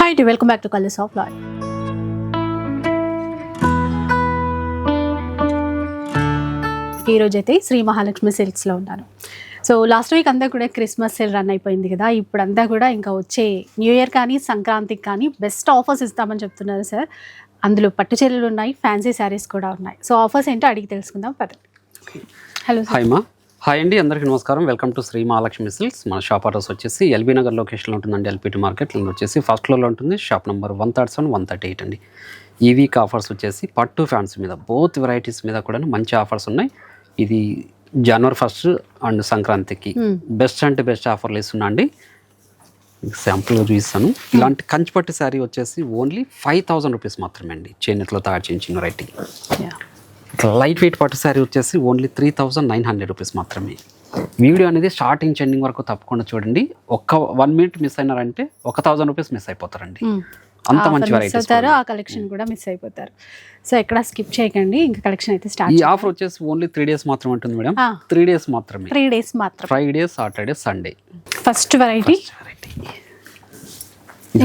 Hi, welcome back to Colors of Life. ఈ రోజైతే శ్రీ మహాలక్ష్మి సిల్క్స్లో ఉన్నాను. సో లాస్ట్ వీక్ అంతా కూడా క్రిస్మస్ సేల్ రన్ అయిపోయింది కదా, ఇప్పుడంతా కూడా ఇంకా వచ్చే న్యూ ఇయర్ కానీ సంక్రాంతికి కానీ బెస్ట్ ఆఫర్స్ ఇస్తామని చెప్తున్నారు సార్. అందులో పట్టు చీరలు ఉన్నాయి, ఫ్యాన్సీ శారీస్ కూడా ఉన్నాయి. సో ఆఫర్స్ ఏంటో అడిగి తెలుసుకుందాం పదండి. హలో హాయ్ మా. హాయ్ అండి, అందరికీ నమస్కారం. Welcome to Shri Mahalakshmi Silks. మన షాప్ అడ్రస్ వచ్చేసి ఎల్బీ నగర్ లొకేషన్లో ఉంటుందండి. ఎల్పిటి మార్కెట్ వచ్చేసి ఫస్ట్ ఫ్లోర్లో ఉంటుంది. షాప్ నెంబర్ 137, 138 అండి. ఈ వీక్ ఆఫర్స్ వచ్చేసి పట్టు ఫ్యాన్స్ మీద బోత్ వెరైటీస్ మీద కూడా మంచి ఆఫర్స్ ఉన్నాయి. ఇది జనవరి 1st అండ్ సంక్రాంతికి బెస్ట్ అంటే బెస్ట్ ఆఫర్లు ఇస్తున్నా అండి. శాంపుల్గా చూపిస్తాను. ఇలాంటి కంచిపట్టు శారీ వచ్చేసి ఓన్లీ 5,000 రూపీస్ మాత్రమే అండి. చేనేతలో తయారు చేయించిన వెరైటీ. లైట్ వెయిట్ పట్టు శారీ వచ్చేసి ఓన్లీ 3,900 రూపీస్ మాత్రమే. వీడియో అనేది స్టార్టింగ్ ఎండింగ్ వరకు తప్పకుండా చూడండి. 1 మినిట్ మిస్ అయినారంటే 1,000 రూపీస్ మిస్ అయిపోతారండి. అంత మంచి వెరైటీస్ అవుతారు, ఆ కలెక్షన్ కూడా మిస్ అయిపోతారు. సో ఎక్కడ స్కిప్ చేయకండి, ఇంకా కలెక్షన్ అయితే స్టార్ట్. ఈ ఆఫర్ వచ్చేసి ఓన్లీ 3 డేస్ మాత్రమే ఉంటుంది మేడం. 3 డేస్ మాత్రమే. 3 డేస్ మాత్రమే. Friday, Saturday, Sunday. First variety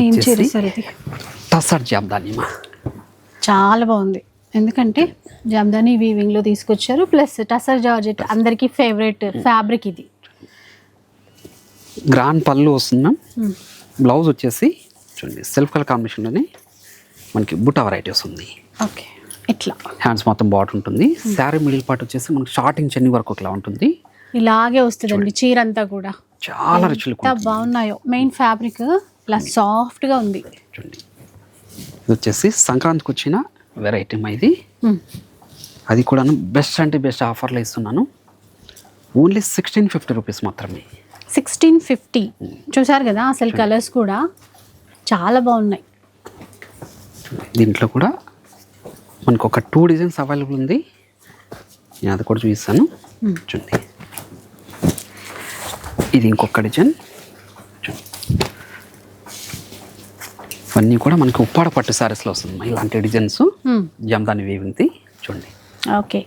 ఏం చీర సార్ ఇది? టసర్ జామ్దానిమా. చాలా బాగుంది, ఎందుకంటే జామ్దాని వీవింగ్ లో తీసుకొచ్చారు, ప్లస్ టసర్ జార్జెట్ అందరికి ఫేవరెట్ ఫ్యాబ్రిక్ ఇది. గ్రాండ్ పళ్ళు వస్తుంది మ్యామ్. బ్లౌజ్ వచ్చేసి చూడండి సెల్ఫ్ కలర్ కాంబినేషన్లోనే మనకి బుట్ట వెరైటీ వస్తుంది. ఓకే, ఇట్లా హ్యాండ్స్ మొత్తం బాట్ ఉంటుంది. శారీ మిడిల్ పార్ట్ వచ్చేసి మనకి స్టార్టింగ్ చెన్ని వరకు ఇట్లా ఉంటుంది. ఇలాగే వస్తుందండి చీర అంతా కూడా. చాలా రిచ్ లుక్. ఎంత బాగున్నాయో. మెయిన్ ఫ్యాబ్రిక్ ప్లస్ సాఫ్ట్ గా ఉంది. చూడండి ఇది వచ్చేసి సంక్రాంతికి వచ్చిన వెరైటీ మా. ఇది అది కూడా బెస్ట్ అంటే బెస్ట్ ఆఫర్లో ఇస్తున్నాను. ఓన్లీ 1650 రూపీస్ మాత్రమే. 1650. చూసారు కదా, అసలు కలర్స్ కూడా చాలా బాగున్నాయి. దీంట్లో కూడా మనకు ఒక 2 డిజైన్స్ అవైలబుల్ ఉంది. నేను అది కూడా చూపిస్తాను. చూడండి ఇది ఇంకొక డిజైన్. ఇవన్నీ కూడా మనకి ఉప్పాడ పట్టు శారీస్లో వస్తుంది ఇలాంటి డిజైన్స్. జమ్దాని వీవింగ్ది చూడండి. ఓకే,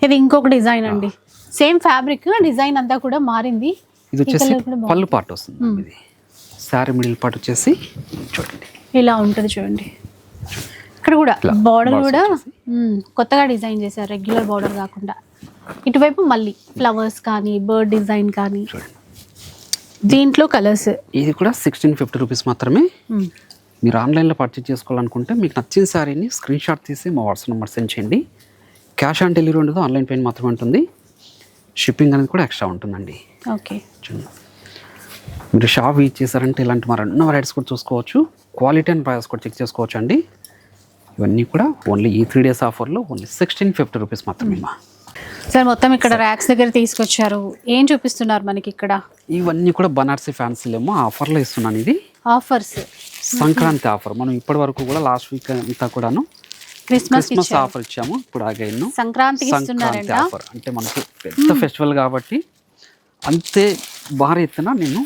ఇది ఇంకొక డిజైన్ అండి. సేమ్ ఫ్యాబ్రిక్, డిజైన్ అంతా కూడా మారింది. ఇది వచ్చేసి పళ్ళు పార్ట్ వస్తుంది. ఇది శారీ మిడిల్ పార్ట్ వచ్చేసి చూడండి ఇలా ఉంటుంది. చూడండి ఇక్కడ కూడా బార్డర్ కూడా కొత్తగా డిజైన్ చేశారు, రెగ్యులర్ బార్డర్ కాకుండా. ఇటువైపు మళ్ళీ ఫ్లవర్స్ కానీ బర్డ్ డిజైన్ కానీ. దీంట్లో కలర్స్. ఇది కూడా 1650 రూపీస్ మాత్రమే. మీరు ఆన్లైన్లో పర్చేజ్ చేసుకోవాలనుకుంటే మీకు నచ్చిన శారీని స్క్రీన్ షాట్ తీసి మా వాట్సాప్ నెంబర్ సెండ్ చేయండి. క్యాష్ ఆన్ డెలివరీ ఉండదు, ఆన్లైన్ పేమెంట్ మాత్రమే ఉంటుంది. షిప్పింగ్ అనేది కూడా ఎక్స్ట్రా ఉంటుందండి. ఓకే, మీరు షాప్ విజిట్ చేశారంటే ఇలాంటి మరి అన్న వెరైటీస్ కూడా చూసుకోవచ్చు. క్వాలిటీ అండ్ ప్రైస్ కూడా చెక్ చేసుకోవచ్చు అండి. ఇవన్నీ కూడా ఓన్లీ ఈ 3 డేస్ ఆఫర్లో ఓన్లీ 1650 రూపీస్ మాత్రమే. సార్ మొత్తం ఇక్కడ ర్యాక్స్ దగ్గర తీసుకొచ్చారు, ఏం చూపిస్తున్నారు మనకి ఇక్కడ? ఇవన్నీ కూడా బనారసి ఫ్యాన్సీలేమో ఆఫర్లో ఇస్తున్నాను. ఇది ఆఫర్స్, సంక్రాంతి ఆఫర్. మనం ఇప్పటి వరకు కూడా లాస్ట్ వీక్ అంతా కూడాను క్రిస్మస్ ఆఫర్ ఇచ్చాము. ఇప్పుడు ఆగైనా సంక్రాంతి ఆఫర్ అంటే మనకు పెద్ద ఫెస్టివల్ కాబట్టి అంతే భారీ ఎత్తున నేను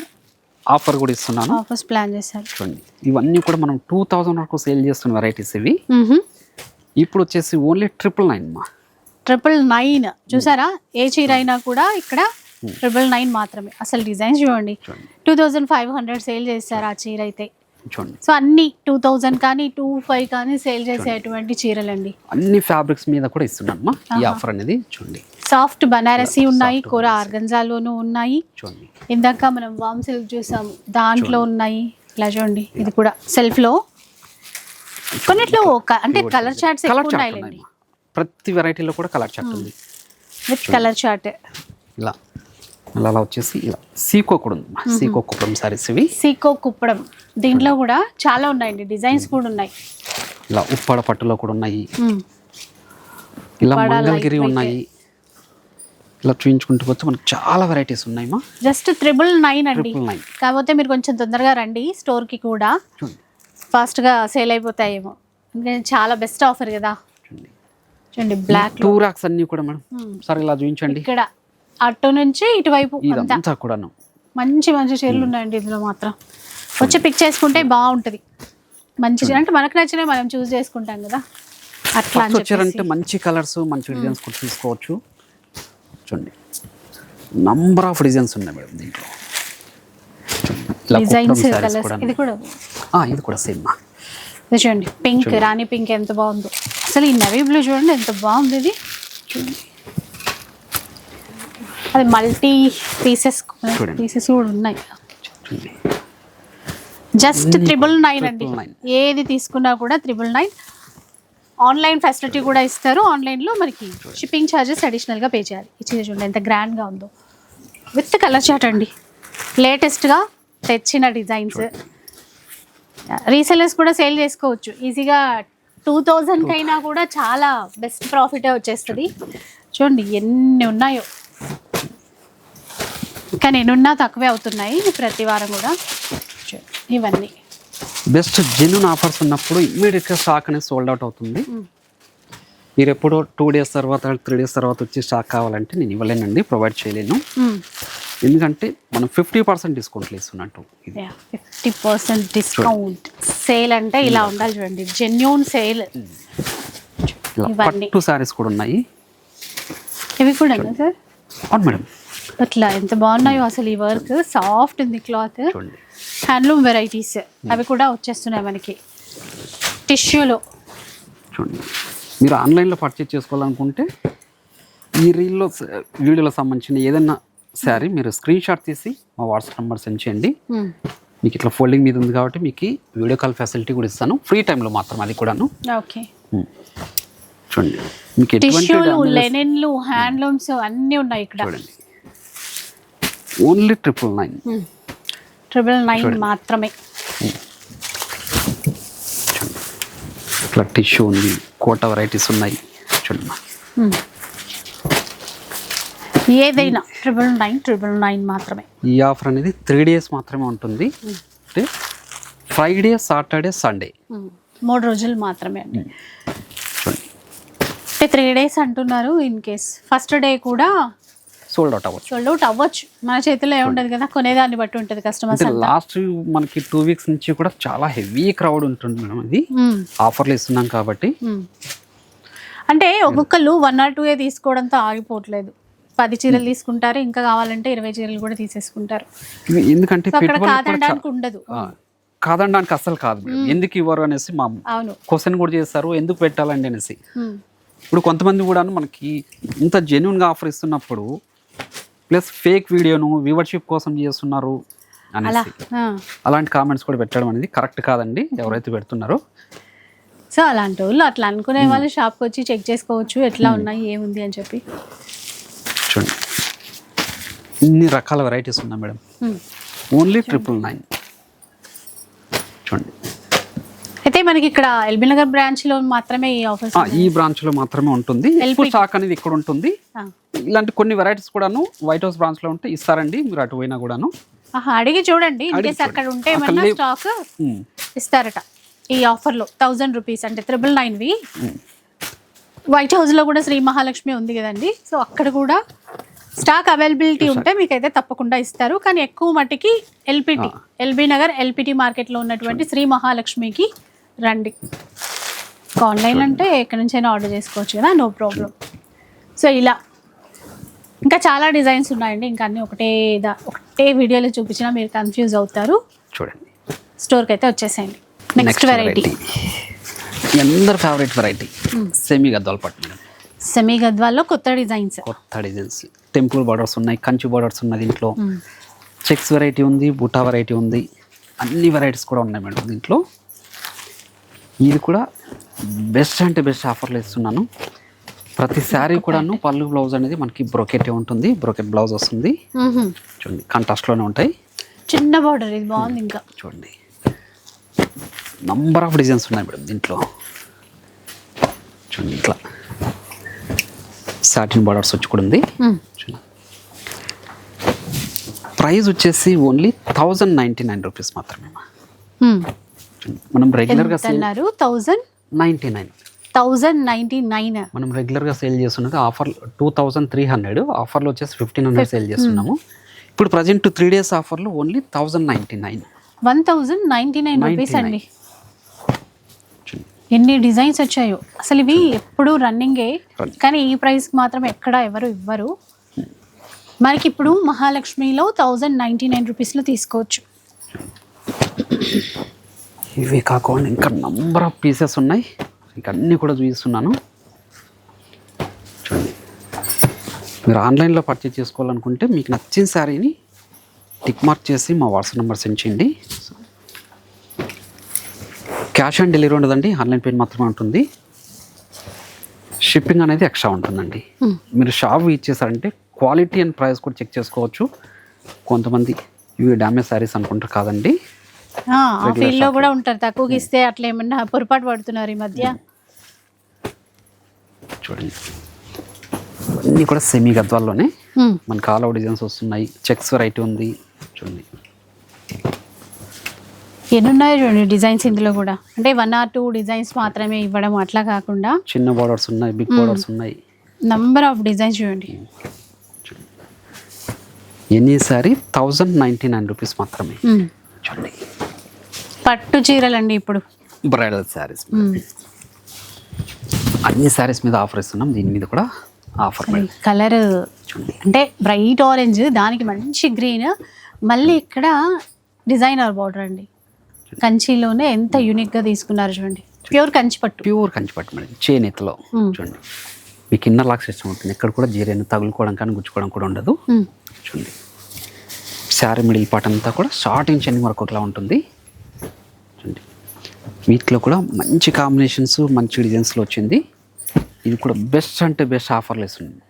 ఆఫర్ కూడా ఇస్తున్నాను. ఆఫర్స్ ప్లాన్ చేశారు. చూడండి ఇవన్నీ కూడా మనం 2000 వరకు సేల్ చేస్తున్న వెరైటీస్ ఇవి. ఇప్పుడు వచ్చేసి ఓన్లీ 999 మా. 999 చూసారా? ఏ చీర అయినా కూడా ఇక్కడ 999 మాత్రమే. అసలు డిజైన్స్ చూడండి. 2500 సేల్ చేస్తారు ఆ చీర అయితే. చూడండి, సో అన్ని 2000 కానీ 25 కానీ సేల్ చేసేటువంటి చీరలండి. అన్ని ఫ్యాబ్రిక్స్ మీద కూడా ఇస్తున్నాను మా ఈ ఆఫర్ అనేది. చూడండి సాఫ్ట్ బనారసి ఉన్నాయి, కోరా ఆర్గంజాలోనూ ఉన్నాయి. చూడండి ఇందాక మనం వామ్ సిల్క్ చూసాము, దాంట్లో ఉన్నాయి. ఇలా చూడండి, ఇది కూడా సెల్ఫ్ లో కొన్నిట్లో అంటే కలర్ చార్ట్స్ ఎక్కువ ఉన్నాయండి. ప్రతి వెరైటీలో కూడా కలర్ చార్ట్ ఉంది విత్ కలర్ చార్ట్. ఇలా అలా వచ్చేసి ఇలా సీకో కూడా ఉంది. సీకో కుప్పడం సారీస్ ఇవి. సీకో కుప్పడం దీంట్లో కూడా చాలా ఉన్నాయండి, డిజైన్స్ కూడా ఉన్నాయి. ఇలా ఉప్పాడ పట్టులో కూడా ఉన్నాయి, ఇలా మంగళగిరి ఉన్నాయి. ఇలా చూపించుకుంటూ పోతే మనకి చాలా వెరైటీస్ ఉన్నాయి మా. జస్ట్ 999 అండి. కాకపోతే మీరు కొంచెం తొందరగా రండి స్టోర్కి కూడా, ఫాస్ట్గా సేల్ అయిపోతాయేమో. ఎందుకంటే చాలా బెస్ట్ ఆఫర్ కదా. చూడండి బ్లాక్ 2 రాక్స్ అన్ని కూడా మేడం. సరే ఇలా చూపించండి. ఇక్కడ అటు నుంచి ఇటువైపు ఇదంతా కూడా మంచి మంచి చీరలు ఉన్నాయండి. ఇందులో మాత్రం వచ్చి పిక్ చేసుకుంటే బాగుంటుంది. మంచి అంటే మనకు నచ్చినవి మనం చూస్ చేసుకుంటాం కదా, అట్లా వచ్చారంటే మంచి కలర్స్ మంచి డిజైన్స్ కూడా తీసుకోవచ్చు. చూడండి నంబర్ ఆఫ్ డిజైన్స్ ఉన్నాయి మేడం దీంట్లో. ఇలా డిజైన్స్ కుప్పడం sarees కలర్స్ కూడా ఇది కూడా ఇది కూడా సేమ్ ఇది చూడండి పింక్ రాణి పింక్ ఎంత బాగుందో అసలు ఈ నవీ బ్లూ చూడండి ఎంత బాగుంది ఇది చూడండి అది మల్టీ పీసెస్ కూడా ఉన్నాయి జస్ట్ 999 అండి ఏది తీసుకున్నా కూడా 999 ఆన్లైన్ ఫెసిలిటీ కూడా ఇస్తారు ఆన్లైన్లో మనకి షిప్పింగ్ ఛార్జెస్ అడిషనల్గా పే చేయాలి ఈ చీర చూడండి ఎంత గ్రాండ్గా ఉందో విత్ కలర్ చార్ట్ అండి లేటెస్ట్గా తెచ్చిన డిజైన్స్ రీసెలర్స్ కూడా సేల్ చేసుకోవచ్చు ఈజీగా 2000 కైనా కూడా చాలా బెస్ట్ ప్రాఫిటే వచ్చేస్తుంది చూడండి ఎన్ని ఉన్నాయో కానీ ఎన్నున్నా తక్కువే అవుతున్నాయి ప్రతి వారం కూడా ఇవన్నీ బెస్ట్ జెన్యూన్ ఆఫర్స్ ఉన్నప్పుడు ఇమ్మీడియట్గా స్టాక్ అనేది సోల్డ్ అవుట్ అవుతుంది మీరు ఎప్పుడో 2 days తర్వాత 3 days తర్వాత వచ్చి స్టాక్ కావాలంటే నేను ఇవ్వలేనండి ప్రొవైడ్ చేయలేను ఎందుకంటే మనం 50% డిస్కౌంట్లు ఇస్తున్నట్టు 50% డిస్కౌంట్ సేల్ అంటే ఇలా ఉండాలి చూడండి జెన్యూన్ సేల్ పట్టు సారీస్ కూడా ఉన్నాయి ఇవి కూడా సార్ అవును మేడం అట్లా ఎంత బాగున్నాయో అసలు ఈ వర్క్ సాఫ్ట్ ఉంది క్లాత్ హ్యాండ్లూమ్ వెరైటీస్ అవి కూడా వచ్చేస్తున్నాయి మనకి టిష్యూలో చూడండి మీరు ఆన్లైన్లో పర్చేజ్ చేసుకోవాలనుకుంటే ఈ వీడియోలో సంబంధించిన ఏదైనా శారీ మీరు స్క్రీన్ షాట్ తీసి మా వాట్సాప్ నెంబర్ సెండ్ చేయండి మీకు ఇట్లా ఫోల్డింగ్ మీద ఉంది కాబట్టి మీకు వీడియో కాల్ ఫెసిలిటీ కూడా ఇస్తాను ఫ్రీ టైంలో మాత్రం అది కూడాను ఓకే చూడండి మీకు టిష్యూలు లెనిన్లు హ్యాండ్లూమ్స్ అన్నీ ఉన్నాయి ఇక్కడ చూడండి ఓన్లీ 999 999 మాత్రమే ఇట్లా టిష్యూ ఉంది కోట వెరైటీస్ ఉన్నాయి చూడండి ఏదైనా 999 మాత్రమే ఈ ఆఫర్ అనేది 3 days మాత్రమే ఉంటుంది అంటే ఫ్రైడే సాటర్డే సండే 3 రోజులు మాత్రమే అండి చూడండి అంటే 3 days అంటున్నారు ఇన్ కేస్ ఫస్ట్ డే కూడా సోల్డ్ అవుట్ అవ్వచ్చు మన చేతిలో ఏముండదు కదా కొనేదాన్ని బట్టి ఉంటుంది కస్టమర్స్ లాస్ట్ మనకి 2 weeks నుంచి కూడా చాలా హెవీ క్రౌడ్ ఉంటుంది మేడం ఇది ఆఫర్లు ఇస్తున్నాం కాబట్టి అంటే ఒక్కొక్కళ్ళు 1 or 2 తీసుకోవడంతో ఆగిపోవట్లేదు 10 చీరలు తీసుకుంటారు ఇంకా కావాలంటే 20 చీరలు కూడా తీసేసుకుంటారు ఎందుకంటే కాదనడానికి ఉండదు కాదనడానికి అసలు కాదు ఎందుకు ఇవ్వరు అనేసి మా క్వశ్చన్ కూడా చేస్తారు ఎందుకు పెట్టాలండి అనేసి ఇప్పుడు కొంతమంది కూడా మనకి ఇంత జెన్యున్గా ఆఫర్ ఇస్తున్నప్పుడు ప్లస్ ఫేక్ వీడియోను వ్యూవర్షిప్ కోసం చేస్తున్నారు అనేసి అలాంటి కామెంట్స్ కూడా పెట్టడం అనేది కరెక్ట్ కాదండి ఎవరైతే పెడుతున్నారో సో అలాంటి వాళ్ళు అట్లా అనుకునే వాళ్ళు షాప్కి వచ్చి చెక్ చేసుకోవచ్చు ఎట్లా ఉన్నాయి ఏముంది అని చెప్పి చూడండి ఇన్ని రకాల వెరైటీస్ ఉన్నాయి మేడం ఓన్లీ 999 చూడండి అయితే మనకి ఇక్కడ ఎల్బీ నగర్ బ్రాంచ్ లో మాత్రమే ఈ ఆఫర్స్ ఈ బ్రాంచ్ లో మాత్రమే ఉంటుంది ఎక్కువ స్టాక్ అనేది ఇక్కడ ఉంటుంది ఇలాంటి కొన్ని వెరైటీస్ కూడాను వైట్ హౌస్ బ్రాంచ్ లో ఉంటే ఇస్తారండి మీరు అటు పోయినా కూడాను అడిగి చూడండి అక్కడ ఉంటే ఏమన్నా స్టాక్ ఇస్తారట ఈ ఆఫర్ లో 1000 రూపీస్ అంటే 999 వైట్ హౌస్ లో కూడా శ్రీ మహాలక్ష్మి ఉంది కదండి సో అక్కడ కూడా స్టాక్ అవైలబిలిటీ ఉంటే మీకైతే తప్పకుండా ఇస్తారు కానీ ఎక్కువ మట్టికి ఎల్బీ నగర్ ఎల్పిటి మార్కెట్లో ఉన్నటువంటి శ్రీ మహాలక్ష్మికి రండి ఆన్లైన్ అంటే ఎక్కడి నుంచైనా ఆర్డర్ చేసుకోవచ్చు కదా నో ప్రాబ్లం సో ఇలా ఇంకా చాలా డిజైన్స్ ఉన్నాయండి ఇంకా అన్నీ ఒకటే వీడియోలో చూపించినా మీరు కన్ఫ్యూజ్ అవుతారు చూడండి స్టోర్కి అయితే వచ్చేసేయండి నెక్స్ట్ వెరైటీ అందరు ఫేవరెట్ వెరైటీ సెమీ గద్వాల్ పట్టు సెమీ గద్వాల్లో కొత్త డిజైన్స్ టెంపుల్ బార్డర్స్ ఉన్నాయి కంచి బార్డర్స్ ఉన్నాయి దీంట్లో చెక్స్ వెరైటీ ఉంది బుటా వెరైటీ ఉంది అన్ని వెరైటీస్ కూడా ఉన్నాయి మేడం దీంట్లో ఇది కూడా బెస్ట్ అంటే బెస్ట్ ఆఫర్లు ఇస్తున్నాను ప్రతి శారీ కూడాను పళ్ళు బ్లౌజ్ అనేది మనకి బ్రోకెట్ ఉంటుంది బ్రోకెట్ బ్లౌజ్ వస్తుంది చూడండి కాంట్రాస్ట్లోనే ఉంటాయి చిన్న బార్డర్ ఇది బాగుంది ఇంకా చూడండి నంబర్ ఆఫ్ డిజైన్స్ ఉన్నాయి మేడం దీంట్లో చూడండి ఇట్లా సాటిన్ బార్డర్స్ వచ్చి కూడా ఉంది ప్రైస్ వచ్చేసి ఓన్లీ 1099 రూపీస్ మాత్రమే మనం రెగ్యులర్గా 1099 మనం రెగ్యులర్గా సేల్ చేస్తున్నది ఆఫర్ 2300 ఆఫర్లో వచ్చేసి 1500 సేల్ చేస్తున్నాము ఇప్పుడు ప్రజెంట్ 3 days ఆఫర్లో ఓన్లీ 1099 రూపీస్ అండి ఎన్ని డిజైన్స్ వచ్చాయో అసలు ఇవి ఎప్పుడు రన్నింగే కానీ ఈ ప్రైస్కి మాత్రం ఎక్కడ ఎవరు ఇవ్వరు మనకి ఇప్పుడు మహాలక్ష్మిలో 1099 రూపీస్లో తీసుకోవచ్చు ఇవి కాకుండా ఇంకా నంబర్ ఆఫ్ పీసెస్ ఉన్నాయి, ఇంకా అన్నీ కూడా చూపిస్తున్నాను. చూడండి, మీరు ఆన్లైన్లో పర్చేజ్ చేసుకోవాలనుకుంటే మీకు నచ్చిన శారీని టిక్ మార్క్ చేసి మా వాట్సాప్ నెంబర్ సెండ్ చేయండి. క్యాష్ ఆన్ డెలివరీ ఉండదండి, ఆన్లైన్ పేమెంట్ మాత్రమే ఉంటుంది. షిప్పింగ్ అనేది ఎక్స్ట్రా ఉంటుందండి. మీరు షాప్ ఇచ్చేసారంటే క్వాలిటీ అండ్ ప్రైస్ కూడా చెక్ చేసుకోవచ్చు. కొంతమంది ఇవి డ్యామేజ్ శారీస్ అనుకుంటారు, కాదండి. ఆ ఫీల్డ్లో కూడా ఉంటారు, తక్కువకి ఇస్తే అట్లా ఏమన్నా పొరపాటు పడుతున్నారు ఈ మధ్య. చూడండి, అన్నీ కూడా సెమీ గద్వాల్లోనే మనకి ఆల్ అవుట్ డిజైన్స్ వస్తున్నాయి. చెక్స్ వెరైటీ ఉంది. చూడండి, ఎన్ని ఉన్నాయో చూడండి డిజైన్స్ ఇందులో కూడా. అంటే 1 or 2 డిజైన్స్ మాత్రమే ఇవ్వడం అట్లా కాకుండా చిన్న బార్డర్స్ ఉన్నాయి, బిగ్ బార్డర్స్ ఉన్నాయి, నంబర్ ఆఫ్ డిజైన్స్ చూడండి. ఎనీ సారీ 1099 రూపీస్ మాత్రమే. చూడండి, పట్టు చీరలండి ఇప్పుడు బ్రైడల్ శారీస్. అన్ని శారీస్ మీద ఆఫర్ ఇస్తున్నాం, దీని మీద కూడా ఆఫర్. కలర్ అంటే బ్రైట్ ఆరెంజ్, దానికి మంచి గ్రీన్, మళ్ళీ ఇక్కడ డిజైనర్ బార్డర్ అండి. కంచిలోనే ఎంత యూనిక్గా తీసుకున్నారు చూడండి. ప్యూర్ కంచిపట్టు, ప్యూర్ కంచిపట్టు మేడం, చేనేతలో. చూడండి, మీకు ఇన్నర్ లాక్ సిస్టమ్ ఉంటుంది, ఎక్కడ కూడా జీరేను తగులుకోవడం కానీ గుచ్చుకోవడం కూడా ఉండదు. చూడండి, శారీ మిడిల్ పార్ట్ అంతా కూడా స్టార్టింగ్ చెన్ని వరకు ఒకలా ఉంటుంది. చూడండి, వీటిలో కూడా మంచి కాంబినేషన్స్, మంచి డిజైన్స్లో వచ్చింది. ఇది కూడా బెస్ట్ అంటే బెస్ట్ ఆఫర్లు ఇస్తుంది.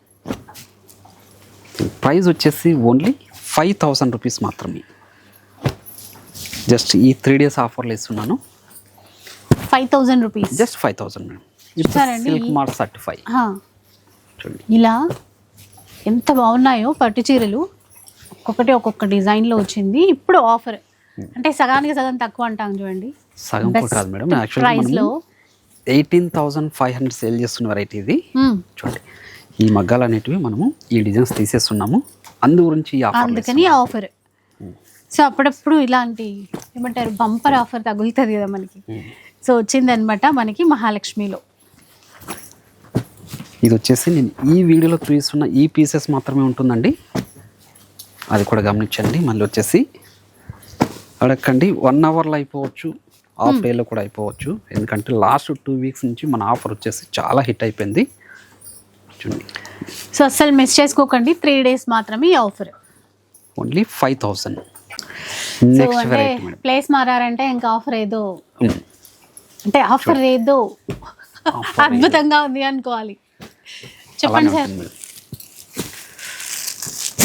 ప్రైస్ వచ్చేసి ఓన్లీ 5000 రూపీస్ మాత్రమే. జస్ట్ ఈ 3 days ఆఫర్లు ఇస్తున్నాను. 5000 rupees, just 5000 madam. Silk mark certify. చూడండి, ఇలా ఎంత బాగున్నాయో పట్టు చీరలు, ఒక్కొక్కటి ఒక్కొక్క డిజైన్లో వచ్చింది. ఇప్పుడు ఆఫర్ అంటే సగానికి సగం తక్కువ అంటాం చూడండి. సగం కూడా కాదు మేడం, యాక్చువల్లీ 18,500 సేల్ చేస్తున్న వెరైటీ ఇది. చూడండి, ఈ మగ్గాలు అనేటివి మనము ఈ డిజైన్స్ తీసేస్తున్నాము, అందు గురించి అందుకని ఆఫర్. సో అప్పుడప్పుడు ఇలాంటి ఏమంటారు బంపర్ ఆఫర్ తగులుతుంది కదా మనకి. సో వచ్చిందనమాట మనకి మహాలక్ష్మిలో. ఇది వచ్చేసి నేను ఈ వీడియోలో చూపిస్తున్న ఈ పీసెస్ మాత్రమే ఉంటుందండి, అది కూడా గమనించండి. మళ్ళీ వచ్చేసి అడగండి, 1 hourలో అయిపోవచ్చు, హాఫ్ డేలో కూడా అయిపోవచ్చు. ఎందుకంటే లాస్ట్ 2 weeks నుంచి మన ఆఫర్ వచ్చేసి చాలా హిట్ అయిపోయింది. చూడండి, సో అస్సలు మిస్ చేసుకోకండి, 3 days మాత్రమే ఈ ఆఫర్. ఓన్లీ 5000. సో అంటే ప్లేస్ మారారంటే ఇంకా ఆఫర్ ఏదో, అంటే ఆఫర్ ఏదో అద్భుతంగా ఉంది అనుకోవాలి. చెప్పండి సార్.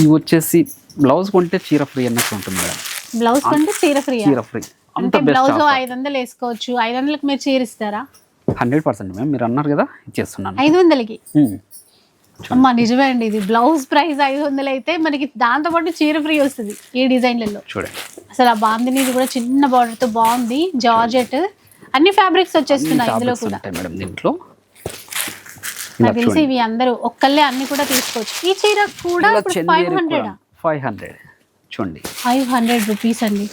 ఇవి వచ్చేసి బ్లౌజ్ కొంటే చీర ఫ్రీ అన్నట్టు ఉంటుంది మేడం. బ్లౌజ్ కొంటే చీర ఫ్రీ? చీర ఫ్రీ అంటే బ్లౌజ్ 500 వేసుకోవచ్చు, 500కి మీరు చీర ఇస్తారా? 100% మ్యామ్, మీరు అన్నారు కదా ఇచ్చేస్తున్నాను 500కి. అమ్మా నిజమే అండి, ఇది బ్లౌజ్ ప్రైస్ 500 అయితే మనకి దాంతోపాటు చీర ఫ్రీ వస్తుంది ఈ డిజైన్లలో. చూడండి, అసలు ఆ బాందిని ఇది కూడా చిన్న బార్డర్తో బాగుంది, జార్జెట్ అన్ని ఫ్యాబ్రిక్స్ వచ్చేస్తున్నాయి ఇందులో కూడా మేడం. దీంట్లో నాకు తెలిసి ఇవి అందరూ ఒక్కళ్ళే అన్ని కూడా తీసుకోవచ్చు. ఈ చీర కూడా 500. చూడండి, 500 రూపీస్ అండి.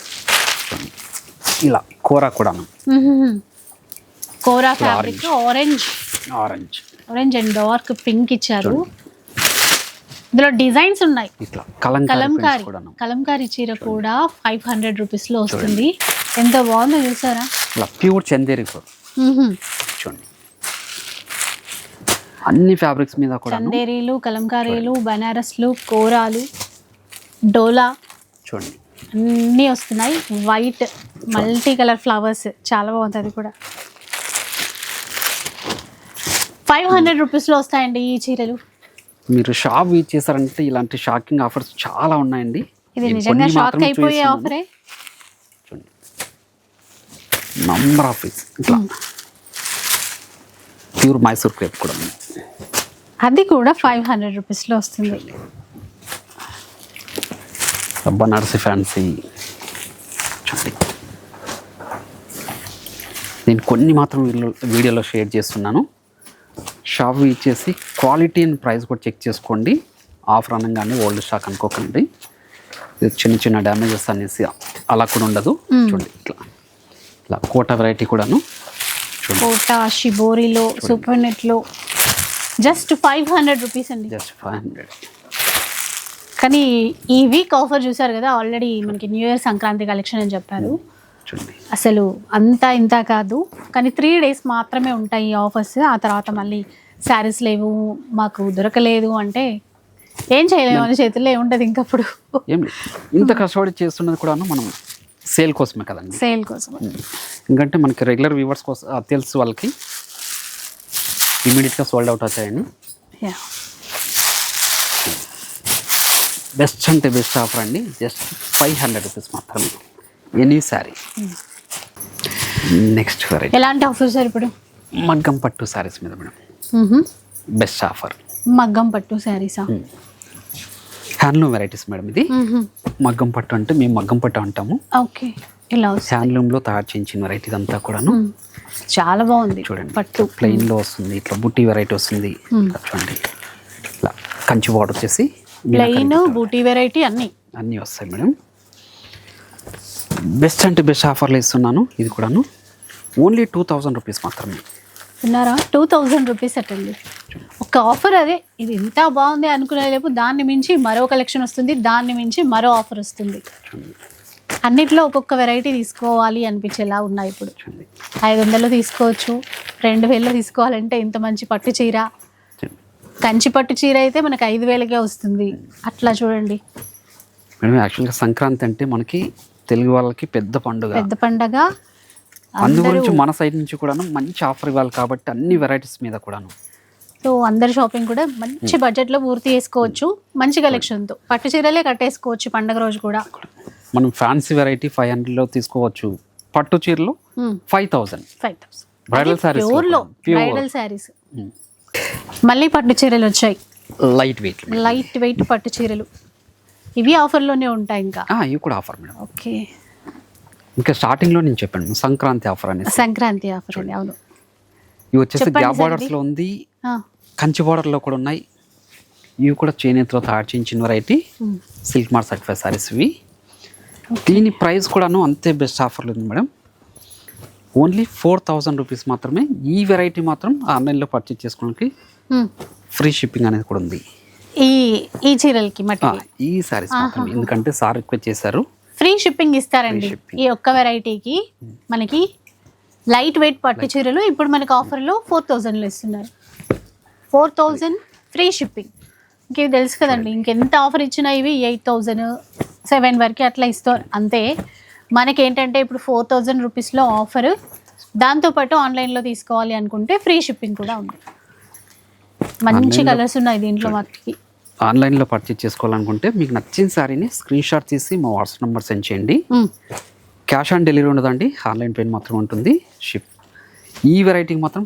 ఇలా కోరా కూడా, kora fabric, orange and dark pink ఇచ్చారు. ఇందులో డిజైన్స్ ఉన్నాయి. ఇట్లా కలంకారీ చీర కూడా 500 రూపీస్లో వస్తుంది. ఎంత బాగుందో చూసారా, ప్యూర్ చందేరి. చూడండి, అన్ని ఫ్యాబ్రిక్స్ మీద కూడా చందేరీలు, కలంకారీలు, బనారస్లు, కోరాలు, డోలా చూడండి అన్నీ వస్తున్నాయి. వైట్ మల్టీ కలర్ ఫ్లవర్స్ చాలా బాగుంది. అది కూడా 500 రూపీస్లో వస్తాయండి ఈ చీరలు. మీరు షాప్ యూజ్ చేశారంటే ఇలాంటి షాకింగ్ ఆఫర్స్ చాలా ఉన్నాయండి. ఇది నిజంగా షాక్ అయిపోయే ఆఫరే. చూడండి, నంబర్ ఆఫ్ పీస్ ఇట్లా ప్యూర్ మైసూర్ క్రేప్ కూడా, అది కూడా 500 రూపీస్లో వస్తుంది. బనారసి ఫ్యాన్సీ. చూడండి, నేను కొన్ని మాత్రం వీడియోలో షేర్ చేస్తున్నాను. షాప్ ఇచ్చేసి క్వాలిటీ అండ్ ప్రైస్ కూడా చెక్ చేసుకోండి. ఆఫర్ అనగానే ఓల్డ్ స్టాక్ అనుకోకండి. చిన్న చిన్న డ్యామేజెస్ అనేసి అలా కూడా ఉండదు. చూడండి, ఇట్లా కోటా వెరైటీ కూడాను. కోటా షిబోరిలో, సూపర్ నెట్లో జస్ట్ 500 రూపీస్ అండి. జస్ట్ 500. కానీ ఈ వీక్ ఆఫర్ చూసారు కదా, ఆల్రెడీ మనకి న్యూ ఇయర్ సంక్రాంతి కలెక్షన్ అని చెప్పారు. చూడండి అసలు అంతా ఇంత కాదు, కానీ 3 days మాత్రమే ఉంటాయి ఈ ఆఫర్స్. ఆ తర్వాత మళ్ళీ శారీస్ లేవు, మాకు దొరకలేదు అంటే ఏం చేయలేము, మన చేతుల్లో ఏముంటుంది ఇంకప్పుడు. ఏం లేదు, ఇంత కష్టపడి చేస్తున్నది కూడా మనం సేల్ కోసమే కదండి, సేల్ కోసం. ఎందుకంటే మనకి రెగ్యులర్ వ్యూవర్స్ కోసం తెలుసు, వాళ్ళకి ఇమీడియట్గా సోల్డ్ అవుట్ అవుతాయని. బెస్ట్ అంటే బెస్ట్ ఆఫర్ అండి, జస్ట్ 500 రూపీస్ మాత్రమే ఎనీ శారీ. నెక్స్ట్ వెరైటీ ఎలాంటి ఆఫర్ సార్ ఇప్పుడు? మగ్గం పట్టు శారీస్ మీద మేడం బెస్ట్ ఆఫర్. మగ్గం పట్టు శారీసా? హ్యాండ్లూమ్ వెరైటీస్ మేడం ఇది. మగ్గం పట్టు అంటే మేము మగ్గం పట్టు అంటాము. ఓకే, ఇలా హ్యాండ్లూమ్లో తయారు చేయించిన వెరైటీ అంతా కూడాను. చాలా బాగుంది చూడండి, పట్టు ప్లెయిన్లో వస్తుంది, ఇట్లా బుట్టి వెరైటీ వస్తుంది. చూడండి ఇట్లా కంచి బార్డర్ వచ్చేసి ప్లెయిన్ బూటీ వెరైటీ అన్నీ వస్తాయి మేడం. బెస్ట్ అంటే బెస్ట్ ఆఫర్లు ఇస్తున్నాను. ఇది కూడాను ఓన్లీ 2000 రూపీస్ మాత్రమే. విన్నారా, 2000 రూపీస్ అటండి ఒక ఆఫర్. అదే ఇది ఇంత బాగుంది అనుకునే లేపు దాన్ని మించి మరో కలెక్షన్ వస్తుంది, దాన్ని మించి మరో ఆఫర్ వస్తుంది. అన్నిట్లో ఒక్కొక్క వెరైటీ తీసుకోవాలి అనిపించేలా ఉన్నాయి. ఇప్పుడు 500 తీసుకోవచ్చు, 2000 తీసుకోవాలంటే ఇంత మంచి పట్టు చీర, కంచి పట్టు చీర అయితే మనకి 5000కే వస్తుంది. అట్లా చూడండి మేడం. యాక్చువల్గా సంక్రాంతి అంటే మనకి తెలుగు వాళ్ళకి పెద్ద పండుగ. అందు గురించి మన సైడ్ నుంచి కూడా మంచి ఆఫర్ ఇవ్వాలి కాబట్టి అన్ని వెరైటీస్ మీద కూడాను. సో అందరి షాపింగ్ కూడా మంచి బడ్జెట్లో పూర్తి చేసుకోవచ్చు, మంచి కలెక్షన్తో. పట్టు చీరలే కట్టేసుకోవచ్చు పండగ రోజు కూడా. మనం ఫ్యాన్సీ వెరైటీ 500లో తీసుకోవచ్చు, పట్టు చీరలు 5000. Bridal saris, bridal saris. మళ్ళీ పట్టు చీరలు వచ్చాయి, లైట్ వెయిట్ పట్టు చీరలు. ఇవి ఆఫర్లోనే ఉంటాయి. ఇంకా ఇవి కూడా ఆఫర్ మేడం. ఓకే, ఇంకా స్టార్టింగ్లో నేను చెప్పాను సంక్రాంతి ఆఫర్ అనేది. సంక్రాంతి ఆఫర్ అండి, అవును. ఇవి వచ్చేసి గ్యాప్ బార్డర్స్లో ఉంది, కంచి బార్డర్లో కూడా ఉన్నాయి. ఇవి కూడా చేనేతలో తయారు చేయించిన variety silk mark certified saris ఇవి. దీని ప్రైస్ కూడాను అంతే బెస్ట్ ఆఫర్లు ఉంది మేడం. ఓన్లీ 4000 రూపీస్ మాత్రమే. ఈ వెరైటీ మాత్రం ఆన్లైన్లో పర్చేజ్ చేసుకోవడానికి ఫ్రీ షిప్పింగ్ అనేది కూడా ఉంది. ఈ చీరలకి ఈ సారీస్ మాత్రం, ఎందుకంటే సార్ రిక్వెస్ట్ చేశారు, ఫ్రీ షిప్పింగ్ ఇస్తారండి. ఈ ఒక్క వెరైటీకి మనకి లైట్ వెయిట్ పట్టు చీరలు ఇప్పుడు మనకి ఆఫర్లో 4000లో ఇస్తున్నారు. 4000 ఫ్రీ షిప్పింగ్. ఇంకేవి తెలుసు కదండి, ఇంకెంత ఆఫర్ ఇచ్చినా ఇవి 8000, 7 వరకు అట్లా ఇస్తారు అంతే. మనకేంటంటే ఇప్పుడు 4000 రూపీస్లో ఆఫర్, దాంతోపాటు ఆన్లైన్లో తీసుకోవాలి అనుకుంటే ఫ్రీ షిప్పింగ్ కూడా ఉంది. మంచి కలర్స్ ఉన్నాయి దీంట్లో. మనకి ఆన్లైన్లో పర్చేజ్ చేసుకోవాలనుకుంటే మీకు నచ్చిన శారీని స్క్రీన్ షాట్ తీసి మా వాట్సాప్ నెంబర్ సెండ్ చేయండి. క్యాష్ ఆన్ డెలివరీ ఉండదండి, ఆన్లైన్ పేమెంట్ మాత్రం ఉంటుంది. ఈ వెరైటీకి మాత్రం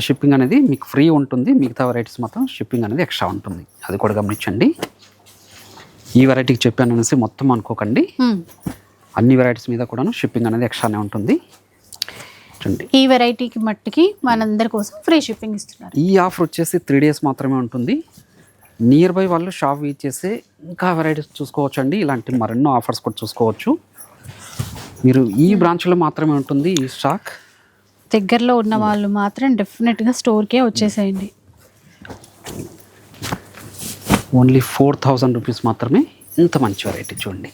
షిప్పింగ్ అనేది మీకు ఫ్రీ ఉంటుంది, మిగతా వెరైటీస్ మాత్రం షిప్పింగ్ అనేది ఎక్స్ట్రా ఉంటుంది, అది కూడా గమనించండి. ఈ వెరైటీకి చెప్పాను అనేసి మొత్తం అనుకోకండి, అన్ని వెరైటీస్ మీద కూడా షిప్పింగ్ అనేది ఎక్స్ట్రానే ఉంటుంది. ఈ వెరైటీకి మట్టుకి మనందరి కోసం ఫ్రీ షిప్పింగ్ ఇస్తున్నారు. ఈ ఆఫర్ వచ్చేసి 3 days మాత్రమే ఉంటుంది. నియర్ బై వాళ్ళు షాప్ విజిట్ చేసి ఇంకా వెరైటీస్ చూసుకోవచ్చు అండి. ఇలాంటి మరెన్నో ఆఫర్స్ కూడా చూసుకోవచ్చు. మీరు ఈ బ్రాంచ్లో మాత్రమే ఉంటుంది ఈ స్టాక్. దగ్గరలో ఉన్న వాళ్ళు మాత్రం డెఫినెట్గా స్టోర్కే వచ్చేసేయండి. ఓన్లీ 4000 రూపీస్ మాత్రమే, ఇంత మంచి వెరైటీ చూడండి.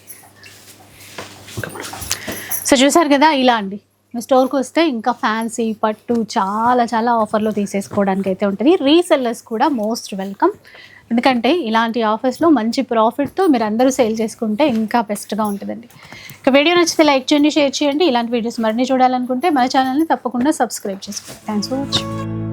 సో చూసారు కదా, ఇలా అండి స్టోర్కి వస్తే ఇంకా ఫ్యాన్సీ పట్టు చాలా చాలా ఆఫర్లో తీసేసుకోవడానికి అయితే ఉంటుంది. రీసెల్లర్స్ కూడా మోస్ట్ వెల్కమ్, ఎందుకంటే ఇలాంటి ఆఫర్స్లో మంచి ప్రాఫిట్తో మీరు అందరూ సేల్ చేసుకుంటే ఇంకా బెస్ట్గా ఉంటుందండి. ఇక వీడియో నచ్చితే లైక్ చేయండి, షేర్ చేయండి. ఇలాంటి వీడియోస్ మరిన్ని చూడాలనుకుంటే మన ఛానల్ని తప్పకుండా సబ్స్క్రైబ్ చేసుకోండి. Thanks for watching.